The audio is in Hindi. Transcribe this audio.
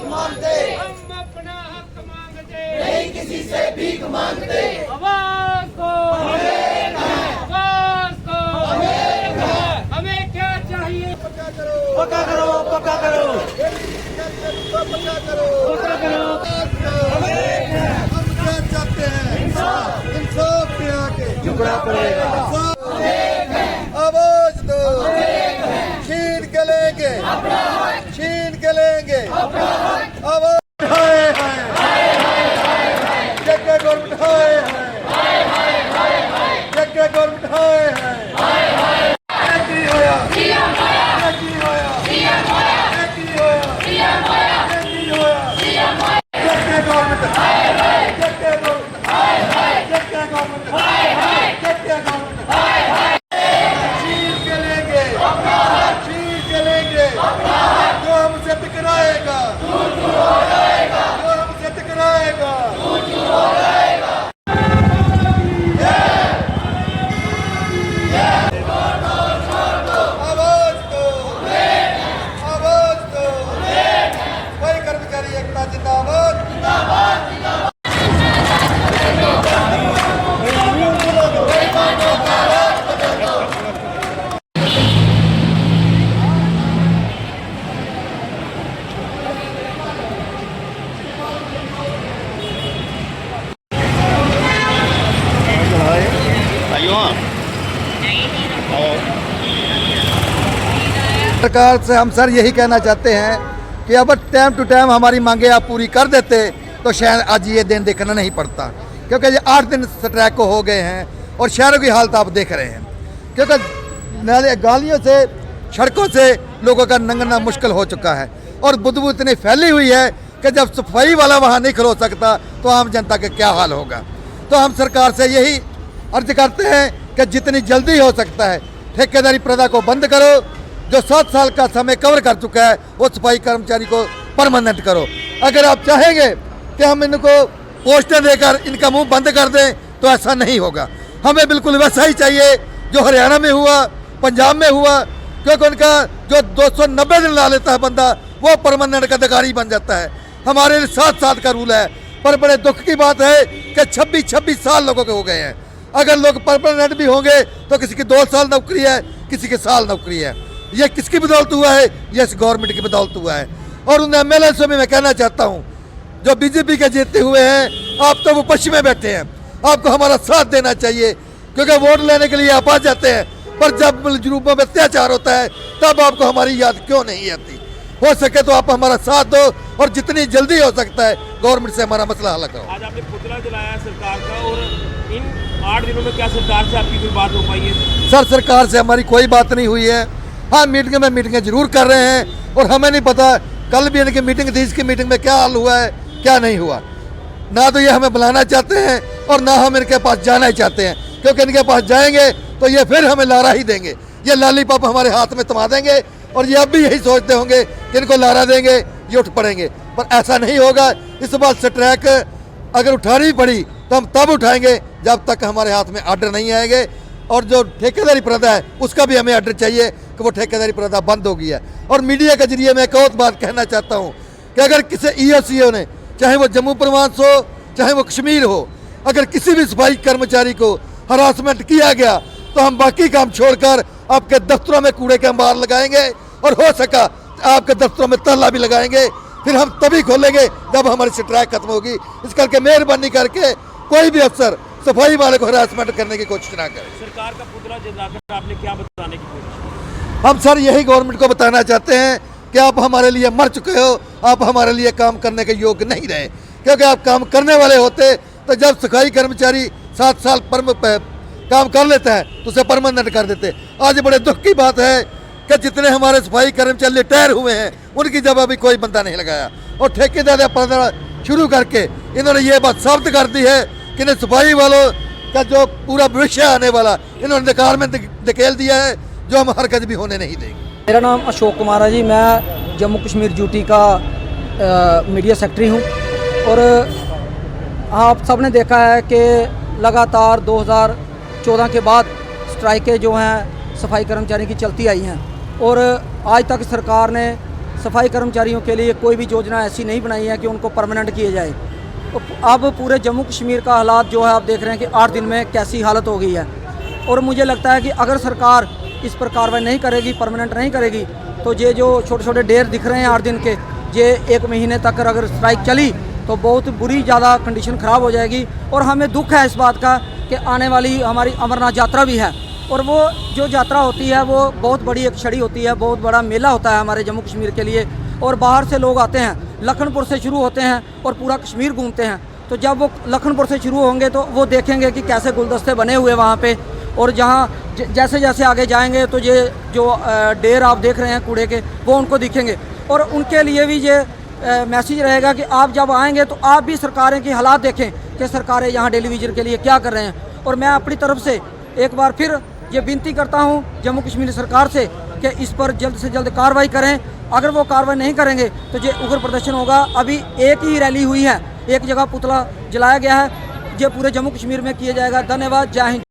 मांगते, हम अपना हक मांगते, नहीं किसी से भीख मांगते। आवाज दो, आवाज दो, हमें क्या चाहिए? पक्का करो, पक्का करो, पक्का करो, पक्का करो, पक्का करो। हम क्या चाहते हैं? इंसाफ, इंसाफ के आके झुकना पड़ेगा। आवाज दो, छीन के लेंगे, छीन के लेंगे। आवाज हाय हाय, जगह गवर्नमेंट हाय हाय, जगह गवर्नमेंट हाय हाय। की होया, की होया, की होया, की होया, जगह गवर्नमेंट हाय हाय, जगह गवर्नमेंट हाय हाय, जगह गवर्नमेंट हाय हाय, जगह गवर्नमेंट हाय हाय। छीन के लेंगे, छीन के लेंगे, जो हमसे टकराएगा, जो हमसे टकराएगा, आवाज दो, आवाज दो। भाई कर्मचारी एकता जिंदाबाद, सरकार से हम सर यही कहना चाहते हैं कि अब टाइम टू टाइम हमारी मांगे आप पूरी कर देते तो शायद आज ये दिन देखना नहीं पड़ता, क्योंकि ये 8 दिन स्ट्राइक को हो गए हैं और शहरों की हालत आप देख रहे हैं, क्योंकि नाले गालियों से सड़कों से लोगों का लंघना मुश्किल हो चुका है और बदबू इतनी फैली हुई है कि जब सफाई वाला वहाँ नहीं खलो सकता तो आम जनता का क्या हाल होगा। तो हम सरकार से यही अर्ज करते हैं कि जितनी जल्दी हो सकता है ठेकेदारी प्रथा को बंद करो, जो 7 साल का समय कवर कर चुका है वो सफाई कर्मचारी को परमानेंट करो। अगर आप चाहेंगे कि हम इनको पोस्टर देकर इनका मुंह बंद कर दें तो ऐसा नहीं होगा। हमें बिल्कुल वैसा ही चाहिए जो हरियाणा में हुआ, पंजाब में हुआ, क्योंकि उनका जो 290 दिन ला लेता है बंदा वो परमानेंट का अधिकारी बन जाता है। हमारे लिए 7 साल का रूल है, पर बड़े दुख की बात है कि 26 साल लोगों के हो गए हैं। अगर लोग परमानेंट भी होंगे तो किसी की 2 साल नौकरी है, किसी की साल नौकरी है। ये किसकी बदौलत हुआ है? ये इस गवर्नमेंट की बदौलत हुआ है। और उन एमएलए से भी मैं कहना चाहता हूँ जो बीजेपी के जीते हुए हैं, आप तो वो पश्चिम में बैठे हैं, आपको हमारा साथ देना चाहिए, क्योंकि वोट लेने के लिए आप आ जाते हैं, पर जब मजलूमों में अत्याचार होता है तब आपको हमारी याद क्यों नहीं आती। हो सके तो आप हमारा साथ दो और जितनी जल्दी हो सकता है गवर्नमेंट से हमारा मसला हल करो। आज आपने पुतला जलाया सरकार का, और इन 8 दिनों में क्या सरकार से आपकी कोई बात हो पाई है? सर सरकार से हमारी कोई बात नहीं हुई है। हाँ, मीटिंगें जरूर कर रहे हैं और हमें नहीं पता कल भी इनकी मीटिंग थी, इसकी मीटिंग में क्या हाल हुआ है क्या नहीं हुआ। ना तो ये हमें बुलाना चाहते हैं और ना हम इनके पास जाना ही चाहते हैं, क्योंकि इनके पास जाएंगे तो ये फिर हमें लारा ही देंगे, ये लॉलीपॉप हमारे हाथ में थमा देंगे और ये अब भी यही सोचते होंगे कि इनको लारा देंगे ये उठ पड़ेंगे, पर ऐसा नहीं होगा। इस बार स्ट्राइक अगर उठानी पड़ी तो हम तब उठाएंगे जब तक हमारे हाथ में आर्डर नहीं आएंगे। और जो ठेकेदारी प्रथा है उसका भी हमें आर्डर चाहिए कि वो ठेकेदारी प्रथा बंद हो गई है। और मीडिया के जरिए मैं एक और बात कहना चाहता हूँ कि अगर किसी ईओसीओ ने, चाहे वो जम्मू प्रवास हो चाहे वो कश्मीर हो, अगर किसी भी सफाई कर्मचारी को हरासमेंट किया गया तो हम बाकी काम छोड़कर आपके दफ्तरों में कूड़े के अंबार लगाएंगे और हो सका आपके दफ्तरों में ताला भी लगाएंगे। फिर हम तभी खोलेंगे जब हमारी स्ट्राइक खत्म होगी। इस करके मेहरबानी करके कोई भी अफसर सफाई वाले को हरासमेंट करने की कोशिश ना करे। सरकार का पुतला जलाकर आपने क्या बताने की कोशिश? हम सर यही गवर्नमेंट को बताना चाहते हैं कि आप हमारे लिए मर चुके हो, आप हमारे लिए काम करने के योग्य नहीं रहे, क्योंकि आप काम करने वाले होते तो जब सफाई कर्मचारी 7 साल काम कर लेता है तो उसे परमानेंट कर देते। आज बड़े दुख की बात है कि जितने हमारे सफाई कर्मचारी रिटायर हुए हैं उनकी जगह अभी कोई बंदा नहीं लगाया, और ठेकेदार प्रथा शुरू करके इन्होंने ये बात साबित कर दी है कि इन्हें सफाई वालों का जो पूरा भविष्य आने वाला इन्होंने निकाल में धकेल दिया है, जो हम हरकत भी होने नहीं देंगे। मेरा नाम अशोक कुमार है जी, मैं जम्मू कश्मीर ड्यूटी का मीडिया सेक्रेटरी हूँ। और आप सब ने देखा है कि लगातार 2014 के बाद स्ट्राइकें जो हैं सफाई कर्मचारी की चलती आई हैं, और आज तक सरकार ने सफाई कर्मचारियों के लिए कोई भी योजना ऐसी नहीं बनाई है कि उनको परमानेंट किए जाए। तो अब पूरे जम्मू कश्मीर का हालात जो है आप देख रहे हैं कि 8 दिन में कैसी हालत हो गई है। और मुझे लगता है कि अगर सरकार इस पर कार्रवाई नहीं करेगी, परमानेंट नहीं करेगी, तो ये जो छोटे छोटे डेर दिख रहे हैं 8 दिन के, ये 1 महीने तक अगर स्ट्राइक चली तो बहुत बुरी ज़्यादा कंडीशन ख़राब हो जाएगी। और हमें दुख है इस बात का कि आने वाली हमारी अमरनाथ यात्रा भी है, और वो जो यात्रा होती है वो बहुत बड़ी एक छड़ी होती है, बहुत बड़ा मेला होता है हमारे जम्मू कश्मीर के लिए। और बाहर से लोग आते हैं, लखनपुर से शुरू होते हैं और पूरा कश्मीर घूमते हैं। तो जब वो लखनपुर से शुरू होंगे तो वो देखेंगे कि कैसे गुलदस्ते बने हुए वहाँ पे, और जहाँ जैसे जैसे आगे जाएंगे तो ये जो डेर आप देख रहे हैं कूड़े के, वो उनको दिखेंगे। और उनके लिए भी ये मैसेज रहेगा कि आप जब आएंगे तो आप भी सरकारें की हालात देखें कि सरकारें यहाँ डेली विजन के लिए क्या कर रहे हैं। और मैं अपनी तरफ से एक बार फिर ये विनती करता हूँ जम्मू कश्मीर सरकार से कि इस पर जल्द से जल्द कार्रवाई करें। अगर वो कार्रवाई नहीं करेंगे तो ये उग्र प्रदर्शन होगा। अभी एक ही रैली हुई है, एक जगह पुतला जलाया गया है, ये पूरे जम्मू कश्मीर में किया जाएगा। धन्यवाद, जय हिंद।